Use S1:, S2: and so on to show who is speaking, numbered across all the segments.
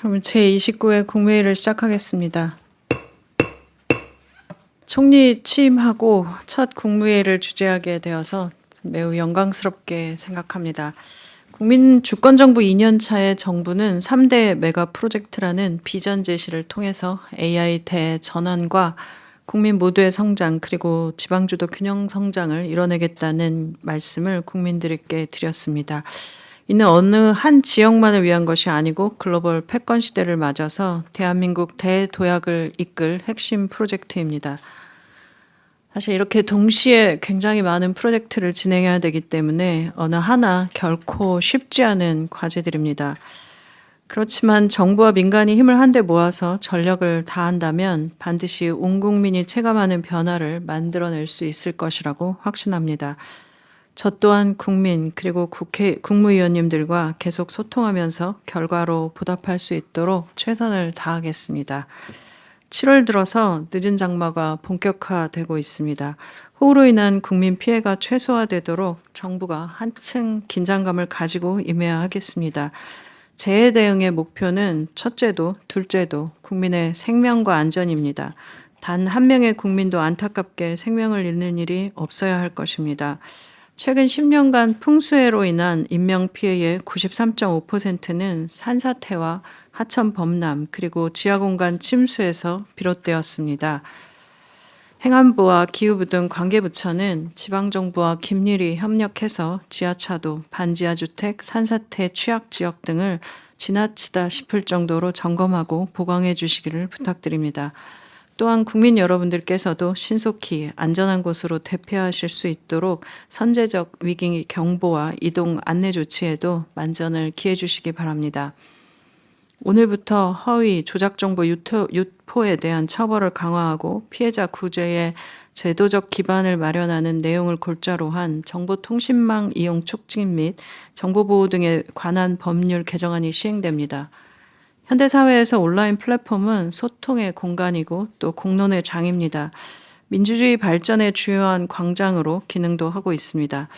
S1: 그러면 제29회 국무회의를 시작하겠습니다. 총리 취임하고 첫 국무회의를 주재하게 되어서 매우 영광스럽게 생각합니다. 국민 주권정부 2년차의 정부는 3대 메가 프로젝트라는 비전 제시를 통해서 AI 대전환과 국민 모두의 성장 그리고 지방주도 균형 성장을 이뤄내겠다는 말씀을 국민들께 드렸습니다. 이는 어느 한 지역만을 위한 것이 아니고 글로벌 패권 시대를 맞아서 대한민국 대도약을 이끌 핵심 프로젝트입니다. 사실 이렇게 동시에 굉장히 많은 프로젝트를 진행해야 되기 때문에 어느 하나 결코 쉽지 않은 과제들입니다. 그렇지만 정부와 민간이 힘을 한데 모아서 전력을 다한다면 반드시 온 국민이 체감하는 변화를 만들어낼 수 있을 것이라고 확신합니다. 저 또한 국민 그리고 국무위원님들과 계속 소통하면서 결과로 보답할 수 있도록 최선을 다하겠습니다. 7월 들어서 늦은 장마가 본격화되고 있습니다. 호우로 인한 국민 피해가 최소화되도록 정부가 한층 긴장감을 가지고 임해야 하겠습니다. 재해 대응의 목표는 첫째도 둘째도 국민의 생명과 안전입니다. 단 한 명의 국민도 안타깝게 생명을 잃는 일이 없어야 할 것입니다. 최근 10년간 풍수해로 인한 인명피해의 93.5%는 산사태와 하천 범람 그리고 지하공간 침수에서 비롯되었습니다. 행안부와 기후부 등 관계부처는 지방정부와 긴밀히 협력해서 지하차도, 반지하주택, 산사태 취약지역 등을 지나치다 싶을 정도로 점검하고 보강해 주시기를 부탁드립니다. 또한 국민 여러분들께서도 신속히 안전한 곳으로 대피하실 수 있도록 선제적 위기 경보와 이동 안내 조치에도 만전을 기해 주시기 바랍니다. 오늘부터 허위 조작 정보 유포에 대한 처벌을 강화하고 피해자 구제에 제도적 기반을 마련하는 내용을 골자로 한 정보통신망 이용 촉진 및 정보보호 등에 관한 법률 개정안이 시행됩니다. 현대사회에서 온라인 플랫폼은 소통의 공간이고 또 공론의 장입니다. 민주주의 발전의 주요한 광장으로 기능도 하고 있습니다.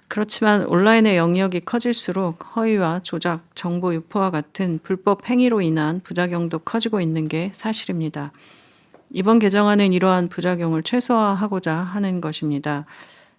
S1: 그렇지만 온라인의 영역이 커질수록 허위와 조작, 정보 유포와 같은 불법 행위로 인한 부작용도 커지고 있는 게 사실입니다. 이번 개정안은 이러한 부작용을 최소화하고자 하는 것입니다.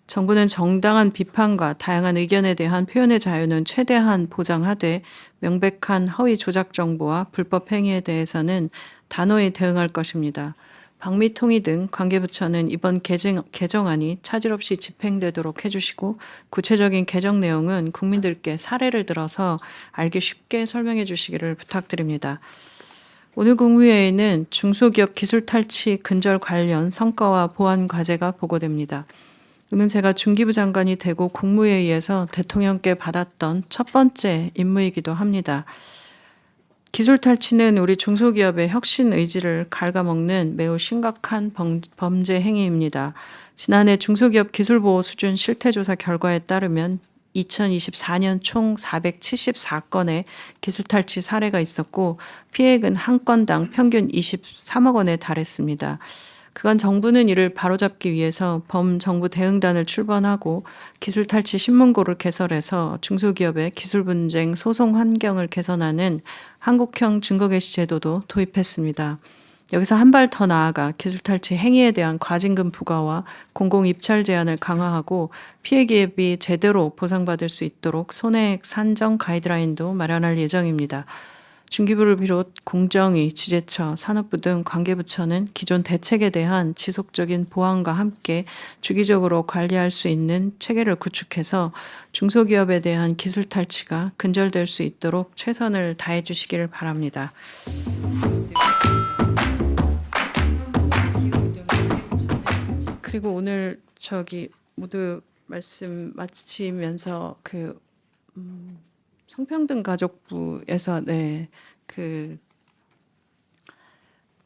S1: 정부는 정당한 비판과 다양한 의견에 대한 표현의 자유는 최대한 보장하되 명백한 허위 조작 정보와 불법 행위에 대해서는 단호히 대응할 것입니다. 방미통일 등 관계부처는 이번 개정안이 차질 없이 집행되도록 해주시고 구체적인 개정 내용은 국민들께 사례를 들어서 알기 쉽게 설명해 주시기를 부탁드립니다. 오늘 국무회의는 중소기업 기술 탈취 근절 관련 성과와 보완 과제가 보고됩니다. 이는 제가 중기부 장관이 되고 국무회의에서 대통령께 받았던 첫 번째 임무이기도 합니다. 기술 탈취는 우리 중소기업의 혁신 의지를 갉아먹는 매우 심각한 범죄 행위입니다. 지난해 중소기업 기술보호 수준 실태조사 결과에 따르면 2024년 총 474건의 기술 탈취 사례가 있었고 피해액은 한 건당 평균 23억 원에 달했습니다. 그간 정부는 이를 바로잡기 위해서 범정부 대응단을 출범하고 기술 탈취 신문고를 개설해서 중소기업의 기술 분쟁 소송 환경을 개선하는 한국형 증거개시 제도도 도입했습니다. 여기서 한 발 더 나아가 기술 탈취 행위에 대한 과징금 부과와 공공 입찰 제한을 강화하고 피해 기업이 제대로 보상받을 수 있도록 손해액 산정 가이드라인도 마련할 예정입니다. 중기부를 비롯 공정위, 지재처, 산업부 등 관계부처는 기존 대책에 대한 지속적인 보완과 함께 주기적으로 관리할 수 있는 체계를 구축해서 중소기업에 대한 기술 탈취가 근절될 수 있도록 최선을 다해 주시기를 바랍니다. 그리고 오늘 모두 말씀 마치면서 성평등 가족부에서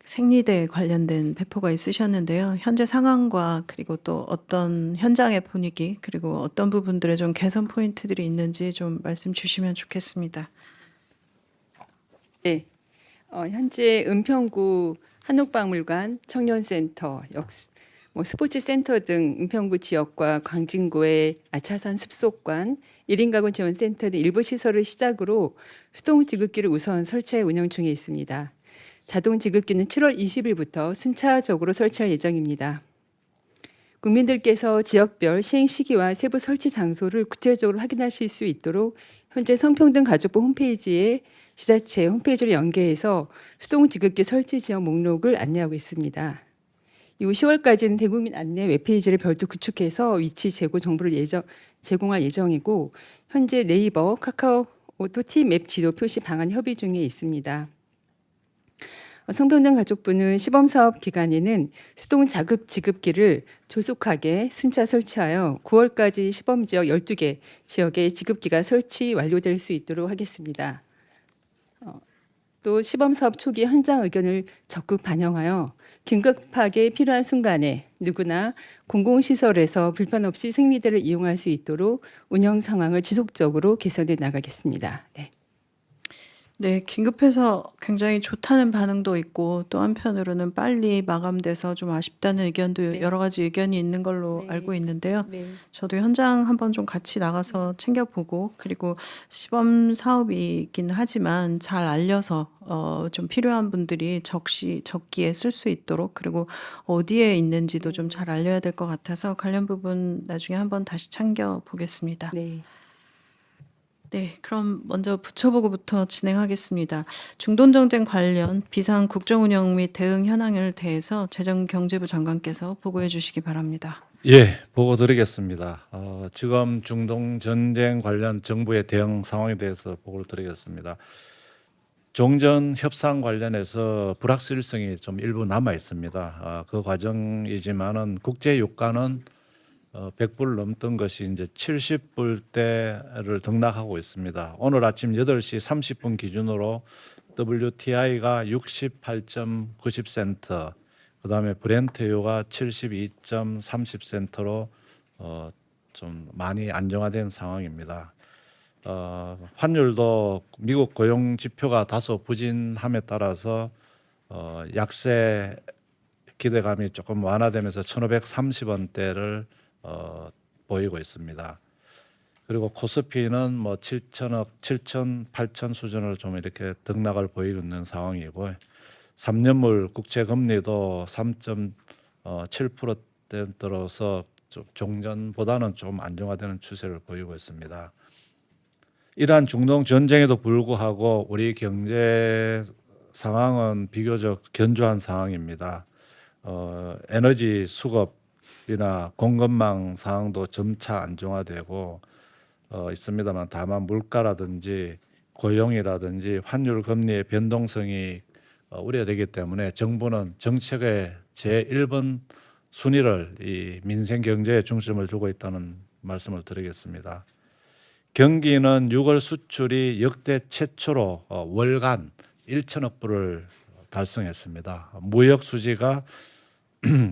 S1: 생리대 관련된 배포가 있으셨는데요. 현재 상황과 그리고 또 어떤 현장의 분위기 그리고 어떤 부분들에 좀 개선 포인트들이 있는지 좀 말씀 주시면 좋겠습니다.
S2: 네, 현재 은평구 한옥박물관 청년센터 스포츠 센터 등 은평구 지역과 광진구의 아차산 숲속관, 1인 가구 지원 센터 등 일부 시설을 시작으로 수동 지급기를 우선 설치해 운영 중에 있습니다. 자동 지급기는 7월 20일부터 순차적으로 설치할 예정입니다. 국민들께서 지역별 시행 시기와 세부 설치 장소를 구체적으로 확인하실 수 있도록 현재 성평등가족부 홈페이지에 지자체 홈페이지를 연계해서 수동 지급기 설치 지역 목록을 안내하고 있습니다. 이후 10월까지는 대국민 안내 웹페이지를 별도 구축해서 위치 제공 정보를 제공할 예정이고 현재 네이버, 카카오톡 T맵 지도 표시 방안 협의 중에 있습니다. 성평등가족부는 시범사업 기간에는 수동 자급 지급기를 조속하게 순차 설치하여 9월까지 시범지역 12개 지역에 지급기가 설치 완료될 수 있도록 하겠습니다. 또 시범사업 초기 현장 의견을 적극 반영하여 긴급하게 필요한 순간에 누구나 공공시설에서 불편 없이 생리대를 이용할 수 있도록 운영 상황을 지속적으로 개선해 나가겠습니다. 네.
S1: 네, 긴급해서 굉장히 좋다는 반응도 있고 또 한편으로는 빨리 마감돼서 좀 아쉽다는 의견도
S2: 네.
S1: 여러 가지 의견이 있는 걸로
S2: 네.
S1: 알고 있는데요.
S2: 네.
S1: 저도 현장 한번 좀 같이 나가서 챙겨보고 그리고 시범 사업이긴 하지만 잘 알려서 좀 필요한 분들이 적기에 쓸 수 있도록 그리고 어디에 있는지도 좀 잘 알려야 될 것 같아서 관련 부분 나중에 한번 다시 챙겨보겠습니다.
S2: 네.
S1: 네, 그럼 먼저 부처보고부터 진행하겠습니다. 중돈정책 관련 비상 국정운영 및 대응 현황을 대해서 재정경제부 장관께서 보고해 주시기 바랍니다.
S3: 예, 보고 드리겠습니다. 지금 중동 전쟁 관련 정부의 대응 상황에 대해서 보고를 드리겠습니다. 종전 협상 관련해서 불확실성이 좀 일부 남아 있습니다. 그 과정이지만은 국제 유가는 100불 넘던 것이 이제 70불대를 등락하고 있습니다. 오늘 아침 8시 30분 기준으로 WTI가 68.90센트, 그다음에 브렌트유가 72.30센트로 좀 많이 안정화된 상황입니다. 환율도 미국 고용 지표가 다소 부진함에 따라서 약세 기대감이 조금 완화되면서 1,530원대를 보이고 있습니다. 그리고 코스피는 뭐 7천억, 7천, 8천 수준을 좀 이렇게 등락을 보이고 있는 상황이고 3년물 국채 금리도 3.7%대로서 종전보다는 좀 안정화되는 추세를 보이고 있습니다. 이러한 중동 전쟁에도 불구하고 우리 경제 상황은 비교적 견조한 상황입니다. 에너지 수급이나 공급망 상황도 점차 안정화되고 있습니다만 다만 물가라든지 고용이라든지 환율 금리의 변동성이 우려되기 때문에 정부는 정책의 제1번 순위를 이 민생 경제에 중점을 두고 있다는 말씀을 드리겠습니다. 경기는 6월 수출이 역대 최초로 월간 1천억 불을 달성했습니다. 무역 수지가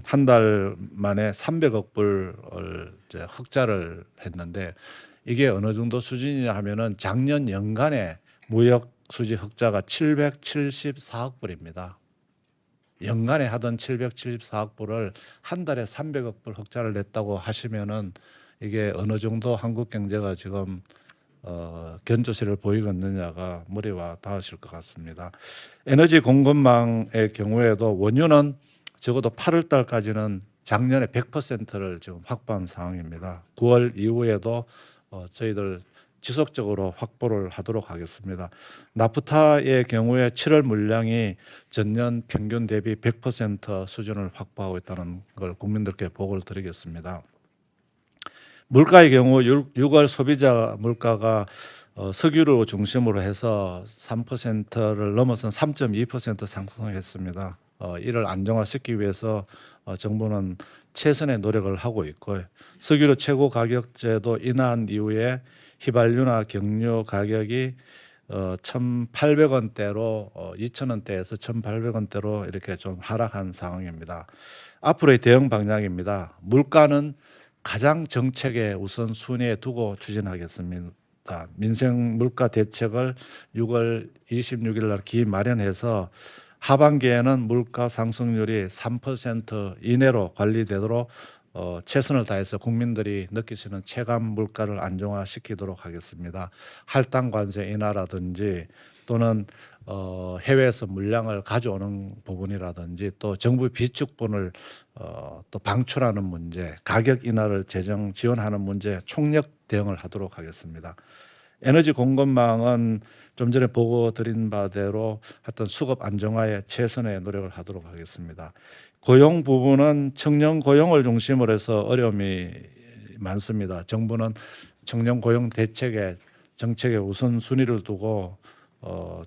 S3: 한 달 만에 300억 불을 흑자를 했는데 이게 어느 정도 수준이냐 하면은 작년 연간에 무역 수지 흑자가 774억 불입니다. 연간에 하던 774억 불을 한 달에 300억 불 흑자를 냈다고 하시면은 이게 어느 정도 한국 경제가 지금 견조세를 보이고 있느냐가 머리와 닿으실 것 같습니다. 에너지 공급망의 경우에도 원유는 적어도 8월 달까지는 작년에 100%를 지금 확보한 상황입니다. 9월 이후에도 저희들 지속적으로 확보를 하도록 하겠습니다. 나프타의 경우에 7월 물량이 전년 평균 대비 100% 수준을 확보하고 있다는 걸 국민들께 보고를 드리겠습니다. 물가의 경우 6월 소비자 물가가 석유를 중심으로 해서 3%를 넘어선 3.2% 상승했습니다. 이를 안정화시키기 위해서 정부는 최선의 노력을 하고 있고 석유로 최고 가격제도 인하한 이후에 휘발유나 경유 가격이 1,800원대로 2,000원대에서 1,800원대로 이렇게 좀 하락한 상황입니다. 앞으로의 대응 방향입니다. 물가는 가장 정책의 우선 순위에 두고 추진하겠습니다. 민생 물가 대책을 6월 26일 날 기마련해서 하반기에는 물가 상승률이 3% 이내로 관리되도록 최선을 다해서 국민들이 느끼시는 체감 물가를 안정화시키도록 하겠습니다. 할당 관세 인하라든지 또는 해외에서 물량을 가져오는 부분이라든지 또 정부 비축분을 또 방출하는 문제, 가격 인하를 재정 지원하는 문제 총력 대응을 하도록 하겠습니다. 에너지 공급망은 좀 전에 보고 드린 바대로 하여튼 수급 안정화에 최선의 노력을 하도록 하겠습니다. 고용 부분은 청년 고용을 중심으로 해서 어려움이 많습니다. 정부는 청년 고용 대책에 정책의 우선순위를 두고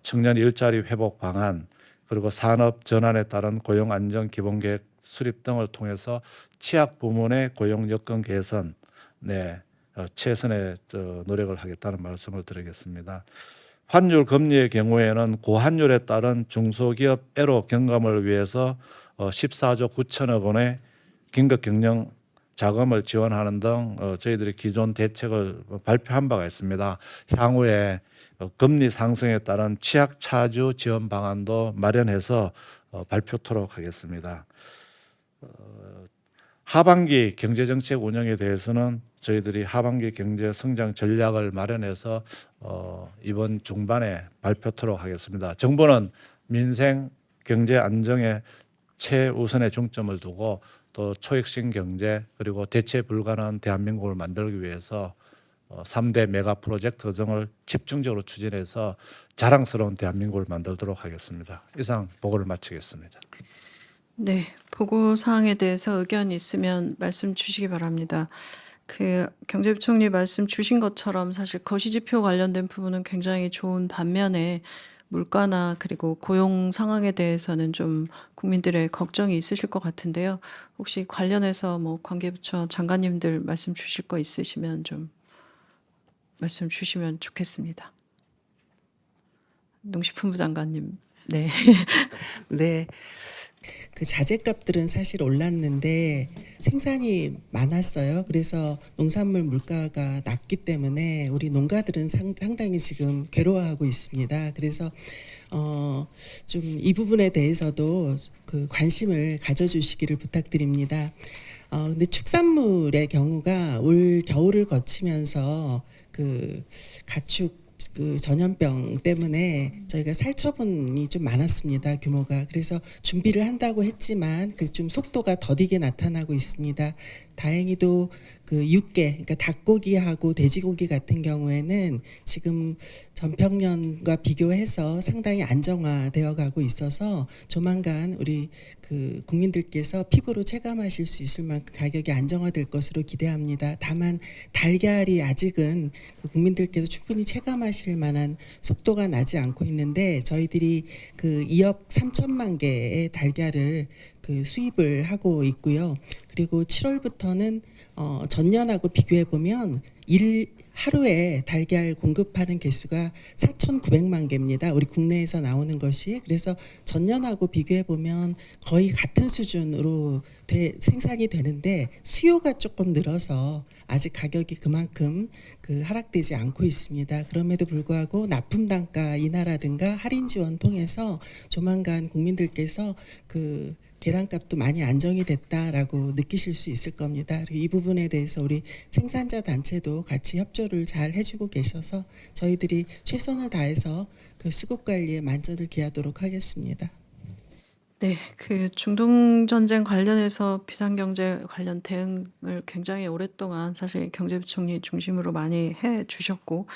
S3: 청년 일자리 회복 방안 그리고 산업 전환에 따른 고용 안정 기본계획 수립 등을 통해서 취약 부문의 고용 여건 개선에 최선의 노력을 하겠다는 말씀을 드리겠습니다. 환율 금리의 경우에는 고환율에 따른 중소기업 애로 경감을 위해서 14조 9천억 원의 긴급 경영 자금을 지원하는 등 저희들이 기존 대책을 발표한 바가 있습니다. 향후에 금리 상승에 따른 취약 차주 지원 방안도 마련해서 발표토록 하겠습니다. 하반기 경제정책 운영에 대해서는 저희들이 하반기 경제 성장 전략을 마련해서 이번 중반에 발표토록 하겠습니다. 정부는 민생 경제 안정에 최우선의 중점을 두고 또 초혁신 경제 그리고 대체 불가능한 대한민국을 만들기 위해서 3대 메가 프로젝트 등을 집중적으로 추진해서 자랑스러운 대한민국을 만들도록 하겠습니다. 이상 보고를 마치겠습니다.
S1: 네, 보고 사항에 대해서 의견 있으면 말씀 주시기 바랍니다. 경제부총리 말씀 주신 것처럼 사실 거시지표 관련된 부분은 굉장히 좋은 반면에 물가나 그리고 고용 상황에 대해서는 좀 국민들의 걱정이 있으실 것 같은데요. 혹시 관련해서 뭐 관계부처 장관님들 말씀 주실 거 있으시면 좀 말씀 주시면 좋겠습니다. 농식품부 장관님. 네.
S4: 네. 그 자재값들은 사실 올랐는데 생산이 많았어요. 그래서 농산물 물가가 낮기 때문에 우리 농가들은 상당히 지금 괴로워하고 있습니다. 그래서 좀 이 부분에 대해서도 그 관심을 가져주시기를 부탁드립니다. 근데 축산물의 경우가 올 겨울을 거치면서 그 가축 그 전염병 때문에 저희가 살처분이 좀 많았습니다. 규모가. 그래서 준비를 한다고 했지만 그 좀 속도가 더디게 나타나고 있습니다. 다행히도 그 육계, 그러니까 닭고기하고 돼지고기 같은 경우에는 지금 전평년과 비교해서 상당히 안정화되어 가고 있어서 조만간 우리 그 국민들께서 피부로 체감하실 수 있을 만큼 가격이 안정화될 것으로 기대합니다. 다만 달걀이 아직은 그 국민들께서 충분히 체감하실 만한 속도가 나지 않고 있는데 저희들이 그 2억 3천만 개의 달걀을 그 수입을 하고 있고요. 그리고 7월부터는 전년하고 비교해 보면 하루에 달걀 공급하는 개수가 4,900만 개입니다. 우리 국내에서 나오는 것이. 그래서 전년하고 비교해 보면 거의 같은 수준으로 생산이 되는데 수요가 조금 늘어서 아직 가격이 그만큼 그 하락되지 않고 있습니다. 그럼에도 불구하고 납품 단가 인하라든가 할인 지원 통해서 조만간 국민들께서 그 계란값도 많이 안정이 됐다라고 느끼실 수 있을 겁니다. 그리고 이 부분에 대해서 우리 생산자 단체도 같이 협조를 잘 해주고 계셔서 저희들이 최선을 다해서 그 수급 관리에 만전을 기하도록 하겠습니다.
S1: 네, 그 중동 전쟁 관련해서 비상경제 관련 대응을 굉장히 오랫동안 사실 경제부총리 중심으로 많이 해 주셨고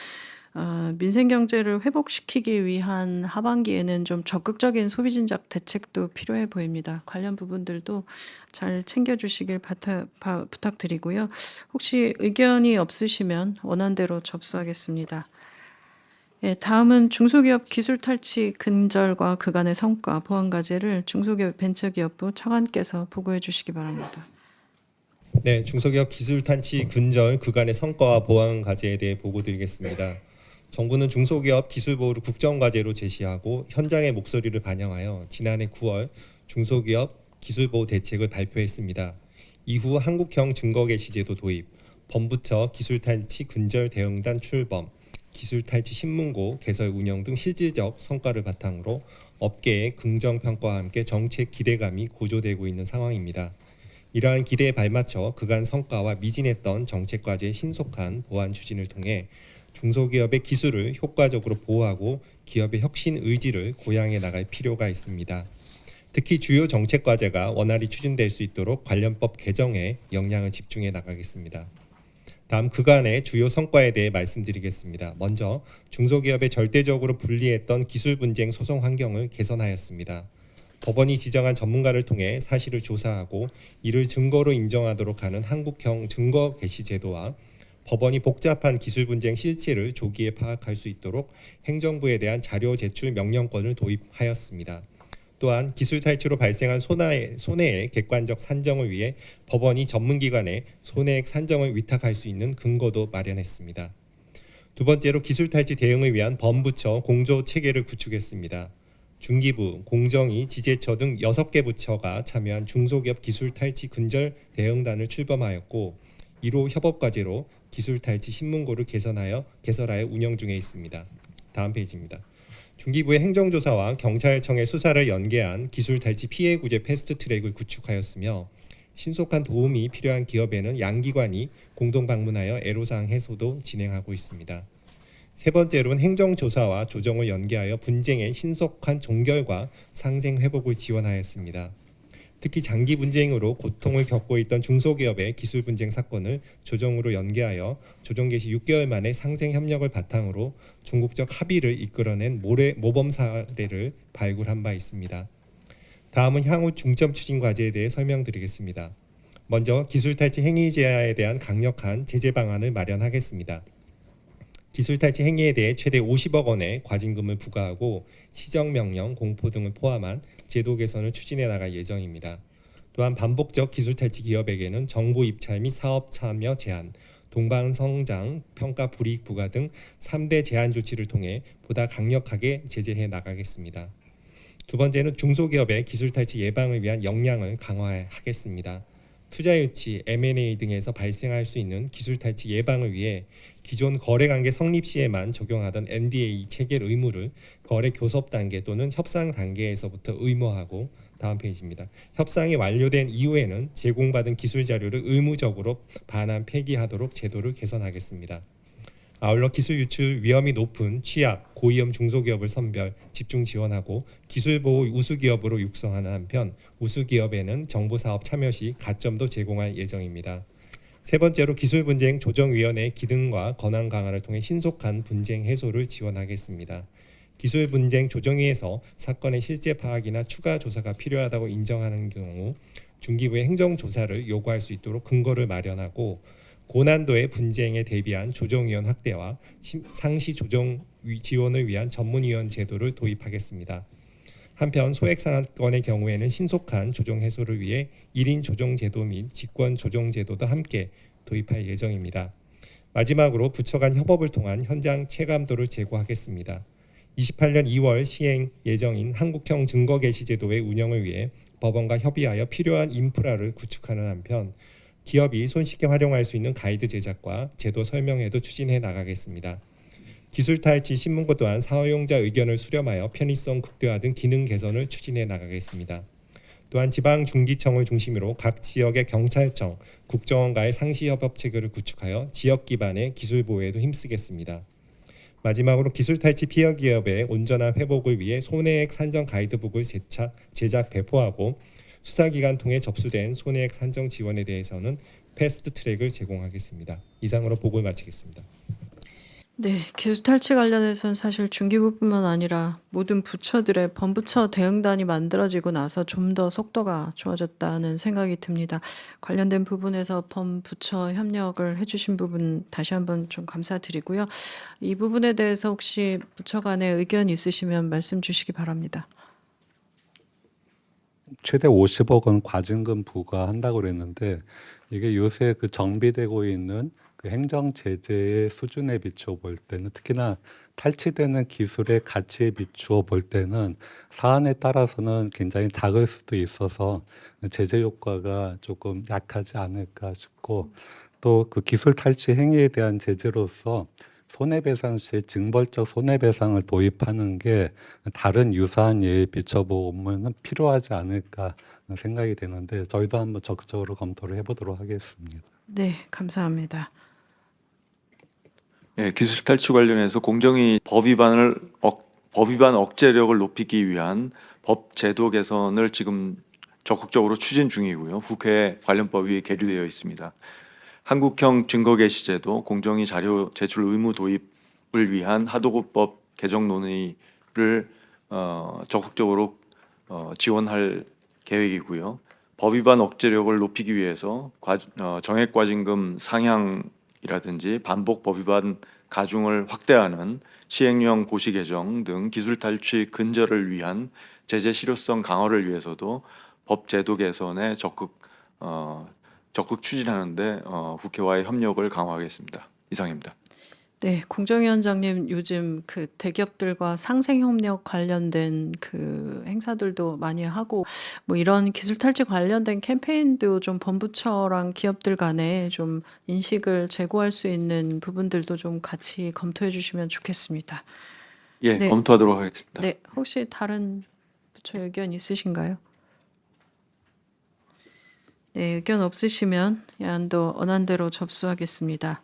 S1: 민생 경제를 회복시키기 위한 하반기에는 좀 적극적인 소비 진작 대책도 필요해 보입니다. 관련 부분들도 잘 챙겨주시길 부탁드리고요. 혹시 의견이 없으시면 원안대로 접수하겠습니다. 예, 다음은 중소기업 기술 탈취 근절과 그간의 성과 보완 과제를 중소기업 벤처기업부 차관께서 보고해 주시기 바랍니다.
S5: 네, 중소기업 기술 탄치 근절 그간의 성과와 보완 과제에 대해 보고드리겠습니다. 정부는 중소기업 기술 보호를 국정과제로 제시하고 현장의 목소리를 반영하여 지난해 9월 중소기업 기술 보호 대책을 발표했습니다. 이후 한국형 증거개시제도 도입, 범부처 기술 탈취 근절 대응단 출범, 기술 탈취 신문고 개설 운영 등 실질적 성과를 바탕으로 업계의 긍정 평가와 함께 정책 기대감이 고조되고 있는 상황입니다. 이러한 기대에 발맞춰 그간 성과와 미진했던 정책 과제의 신속한 보완 추진을 통해 중소기업의 기술을 효과적으로 보호하고 기업의 혁신 의지를 고양해 나갈 필요가 있습니다. 특히 주요 정책 과제가 원활히 추진될 수 있도록 관련법 개정에 역량을 집중해 나가겠습니다. 다음 그간의 주요 성과에 대해 말씀드리겠습니다. 먼저 중소기업에 절대적으로 불리했던 기술 분쟁 소송 환경을 개선하였습니다. 법원이 지정한 전문가를 통해 사실을 조사하고 이를 증거로 인정하도록 하는 한국형 증거 개시 제도와 법원이 복잡한 기술 분쟁 실체를 조기에 파악할 수 있도록 행정부에 대한 자료 제출 명령권을 도입하였습니다. 또한 기술 탈취로 발생한 손해의 객관적 산정을 위해 법원이 전문기관에 손해액 산정을 위탁할 수 있는 근거도 마련했습니다. 두 번째로 기술 탈취 대응을 위한 범부처 공조 체계를 구축했습니다. 중기부, 공정위, 지재처 등 6개 부처가 참여한 중소기업 기술 탈취 근절 대응단을 출범하였고 이로 협업 과제로 기술 탈취 신문고를 개설하여 운영 중에 있습니다. 다음 페이지입니다. 중기부의 행정조사와 경찰청의 수사를 연계한 기술 탈취 피해 구제 패스트 트랙을 구축하였으며 신속한 도움이 필요한 기업에는 양기관이 공동 방문하여 애로사항 해소도 진행하고 있습니다. 세 번째로는 행정조사와 조정을 연계하여 분쟁의 신속한 종결과 상생 회복을 지원하였습니다. 특히 장기 분쟁으로 고통을 겪고 있던 중소기업의 기술 분쟁 사건을 조정으로 연계하여 조정 개시 6개월 만에 상생 협력을 바탕으로 종국적 합의를 이끌어낸 모범 사례를 발굴한 바 있습니다. 다음은 향후 중점 추진 과제에 대해 설명드리겠습니다. 먼저 기술 탈취 행위 제한에 대한 강력한 제재 방안을 마련하겠습니다. 기술 탈취 행위에 대해 최대 50억 원의 과징금을 부과하고 시정명령, 공포 등을 포함한 제도 개선을 추진해 나갈 예정입니다. 또한 반복적 기술 탈취 기업에게는 정보 입찰 및 사업 참여 제한, 동반 성장, 평가 불이익 부과 등 3대 제한 조치를 통해 보다 강력하게 제재해 나가겠습니다. 두 번째는 중소기업의 기술 탈취 예방을 위한 역량을 강화하겠습니다. 투자 유치, M&A 등에서 발생할 수 있는 기술 탈취 예방을 위해 기존 거래관계 성립 시에만 적용하던 NDA 체결 의무를 거래 교섭 단계 또는 협상 단계에서부터 의무화하고 다음 페이지입니다. 협상이 완료된 이후에는 제공받은 기술 자료를 의무적으로 반환 폐기하도록 제도를 개선하겠습니다. 아울러 기술 유출 위험이 높은 취약, 고위험 중소기업을 선별, 집중 지원하고 기술보호 우수기업으로 육성하는 한편 우수기업에는 정보사업 참여 시 가점도 제공할 예정입니다. 세 번째로 기술분쟁 조정위원회 기능과 권한 강화를 통해 신속한 분쟁 해소를 지원하겠습니다. 기술분쟁 조정위에서 사건의 실제 파악이나 추가 조사가 필요하다고 인정하는 경우 중기부의 행정조사를 요구할 수 있도록 근거를 마련하고 고난도의 분쟁에 대비한 조정위원 확대와 상시 조정 지원을 위한 전문위원 제도를 도입하겠습니다. 한편 소액 사건의 경우에는 신속한 조정 해소를 위해 1인 조정 제도 및 직권 조정 제도도 함께 도입할 예정입니다. 마지막으로 부처 간 협업을 통한 현장 체감도를 제고하겠습니다. 28년 2월 시행 예정인 한국형 증거 개시 제도의 운영을 위해 법원과 협의하여 필요한 인프라를 구축하는 한편 기업이 손쉽게 활용할 수 있는 가이드 제작과 제도 설명회도 추진해 나가겠습니다. 기술 탈취 신문고 또한 사용자 의견을 수렴하여 편의성 극대화 등 기능 개선을 추진해 나가겠습니다. 또한 지방중기청을 중심으로 각 지역의 경찰청, 국정원과의 상시협업 체계를 구축하여 지역 기반의 기술 보호에도 힘쓰겠습니다. 마지막으로 기술 탈취 피해 기업의 온전한 회복을 위해 손해액 산정 가이드북을 제작 배포하고 수사기관 통해 접수된 손해액 산정 지원에 대해서는 패스트 트랙을 제공하겠습니다. 이상으로 보고를 마치겠습니다.
S1: 네, 기술 탈취 관련해서는 사실 중기부뿐만 아니라 모든 부처들의 범부처 대응단이 만들어지고 나서 좀 더 속도가 좋아졌다는 생각이 듭니다. 관련된 부분에서 범부처 협력을 해주신 부분 다시 한번 좀 감사드리고요. 이 부분에 대해서 혹시 부처 간에 의견 있으시면 말씀 주시기 바랍니다.
S6: 최대 50억 원 과징금 부과한다고 그랬는데 이게 요새 그 정비되고 있는 그 행정 제재의 수준에 비추어 볼 때는 특히나 탈취되는 기술의 가치에 비추어 볼 때는 사안에 따라서는 굉장히 작을 수도 있어서 제재 효과가 조금 약하지 않을까 싶고 또 그 기술 탈취 행위에 대한 제재로서 손해배상 시에 징벌적 손해배상을 도입하는 게 다른 유사한 예에 비춰보면 필요하지 않을까 생각이 되는데 저희도 한번 적극적으로 검토를 해보도록 하겠습니다.
S1: 네, 감사합니다.
S7: 예, 기술 탈취 관련해서 공정위 법 위반 억제력을 높이기 위한 법 제도 개선을 지금 적극적으로 추진 중이고요. 국회에 관련법이 계류되어 있습니다. 한국형 증거개시제도, 공정위 자료 제출 의무 도입을 위한 하도급법 개정 논의를 적극적으로 지원할 계획이고요. 법 위반 억제력을 높이기 위해서 정액과징금 상향이라든지 반복 법 위반 가중을 확대하는 시행령 고시 개정 등 기술 탈취 근절을 위한 제재 실효성 강화를 위해서도 법 제도 개선에 적극 추진하는데 국회와의 협력을 강화하겠습니다. 이상입니다.
S1: 네, 공정위원장님 요즘 그 대기업들과 상생협력 관련된 그 행사들도 많이 하고 뭐 이런 기술 탈취 관련된 캠페인도 좀 본부처랑 기업들 간에 좀 인식을 제고할 수 있는 부분들도 좀 같이 검토해 주시면 좋겠습니다.
S7: 예,
S1: 네.
S7: 검토하도록 하겠습니다.
S1: 네, 혹시 다른 부처 의견 있으신가요? 네, 의견 없으시면 야안도 언안대로 접수하겠습니다.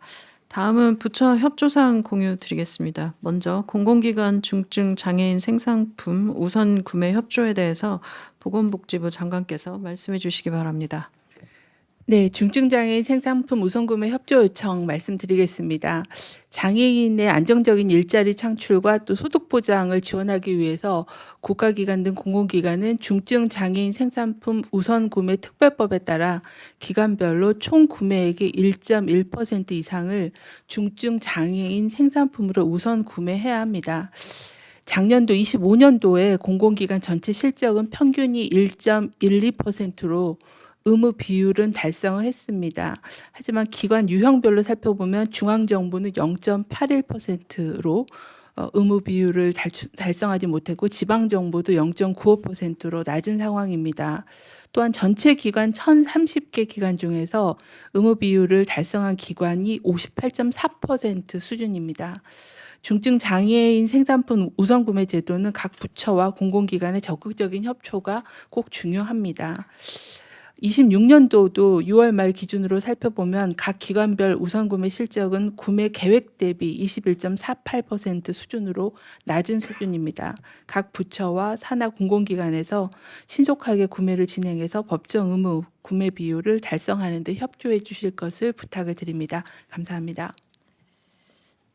S1: 다음은 부처 협조사항 공유 드리겠습니다. 먼저 공공기관 중증 장애인 생산품 우선 구매 협조에 대해서 보건복지부 장관께서 말씀해 주시기 바랍니다.
S8: 네, 중증장애인 생산품 우선구매 협조 요청 말씀드리겠습니다. 장애인의 안정적인 일자리 창출과 또 소득 보장을 지원하기 위해서 국가기관 등 공공기관은 중증장애인 생산품 우선구매 특별법에 따라 기관별로 총 구매액의 1.1% 이상을 중증장애인 생산품으로 우선 구매해야 합니다. 작년도 25년도에 공공기관 전체 실적은 평균이 1.12%로 의무 비율은 달성을 했습니다. 하지만 기관 유형별로 살펴보면 중앙정부는 0.81%로 의무 비율을 달성하지 못했고 지방정부도 0.95%로 낮은 상황입니다. 또한 전체 기관 1,030개 기관 중에서 의무 비율을 달성한 기관이 58.4% 수준입니다. 중증 장애인 생산품 우선 구매 제도는 각 부처와 공공기관의 적극적인 협조가 꼭 중요합니다. 26년도도 6월 말 기준으로 살펴보면 각 기관별 우선 구매 실적은 구매 계획 대비 21.48% 수준으로 낮은 수준입니다. 각 부처와 산하 공공기관에서 신속하게 구매를 진행해서 법정 의무 구매 비율을 달성하는 데 협조해 주실 것을 부탁을 드립니다. 감사합니다.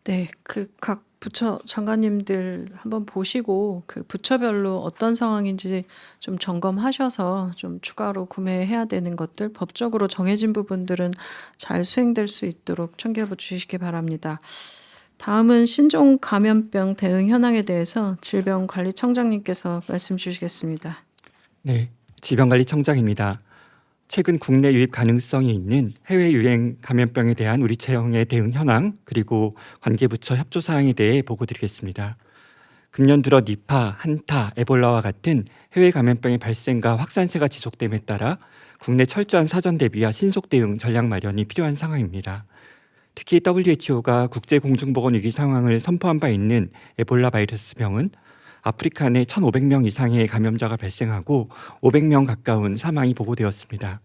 S1: 네, 그 각 부처 장관님들 한번 보시고 그 부처별로 어떤 상황인지 좀 점검하셔서 좀 추가로 구매해야 되는 것들 법적으로 정해진 부분들은 잘 수행될 수 있도록 챙겨 주시기 바랍니다. 다음은 신종 감염병 대응 현황에 대해서 질병관리청장님께서 말씀 주시겠습니다.
S9: 네, 질병관리청장입니다. 최근 국내 유입 가능성이 있는 해외 유행 감염병에 대한 우리 체형의 대응 현황 그리고 관계부처 협조 사항에 대해 보고드리겠습니다. 금년 들어 니파, 한타, 에볼라와 같은 해외 감염병의 발생과 확산세가 지속됨에 따라 국내 철저한 사전 대비와 신속 대응 전략 마련이 필요한 상황입니다. 특히 WHO가 국제공중보건 위기 상황을 선포한 바 있는 에볼라 바이러스 병은 아프리카 내 1,500명 이상의 감염자가 발생하고 500명 가까운 사망이 보고되었습니다.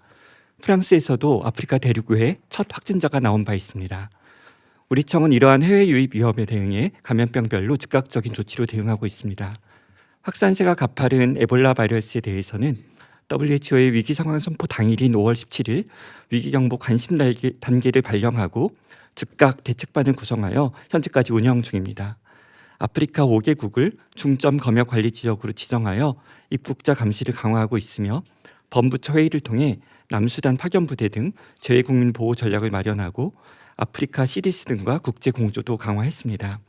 S9: 프랑스에서도 아프리카 대륙 외에 첫 확진자가 나온 바 있습니다. 우리 청은 이러한 해외 유입 위험에 대응해 감염병별로 즉각적인 조치로 대응하고 있습니다. 확산세가 가파른 에볼라 바이러스에 대해서는 WHO의 위기 상황 선포 당일인 5월 17일 위기경보 관심 단계를 발령하고 즉각 대책반을 구성하여 현재까지 운영 중입니다. 아프리카 5개국을 중점 검역 관리 지역으로 지정하여 입국자 감시를 강화하고 있으며 범부처 회의를 통해 남수단 파견 부대 등 재외국민 보호 전략을 마련하고 아프리카 CDC 등과 국제 공조도 강화했습니다.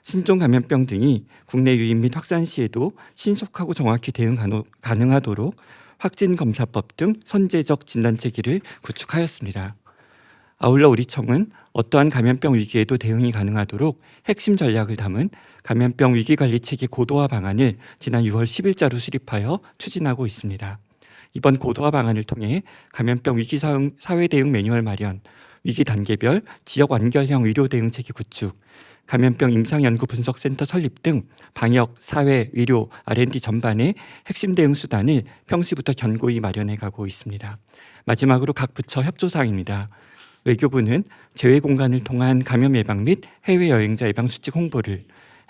S9: 신종 감염병 등이 국내 유입 및 확산 시에도 신속하고 정확히 대응 가능하도록 확진 검사법 등 선제적 진단 체계를 구축하였습니다. 아울러 우리 청은 어떠한 감염병 위기에도 대응이 가능하도록 핵심 전략을 담은 감염병 위기관리 체계 고도화 방안을 지난 6월 10일자로 수립하여 추진하고 있습니다. 이번 고도화 방안을 통해 감염병 위기 사회 대응 매뉴얼 마련, 위기 단계별 지역 완결형 의료 대응 체계 구축, 감염병 임상연구분석센터 설립 등 방역, 사회, 의료, R&D 전반의 핵심 대응 수단을 평시부터 견고히 마련해 가고 있습니다. 마지막으로 각 부처 협조사항입니다. 외교부는 재외 공간을 통한 감염 예방 및 해외 여행자 예방 수칙 홍보를,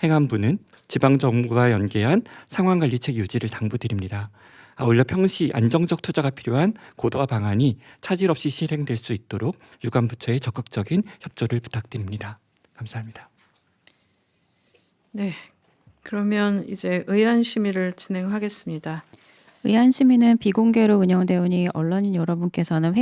S9: 행안부는 지방정부와 연계한 상황관리책 유지를 당부드립니다. 아울러 평시 안정적 투자가 필요한 고도화 방안이 차질 없이 실행될 수 있도록 유관 부처의 적극적인 협조를 부탁드립니다. 감사합니다.
S1: 네. 그러면 이제 의안 심의를 진행하겠습니다.
S10: 의안 심의는 비공개로 운영되오니 언론인 여러분께서는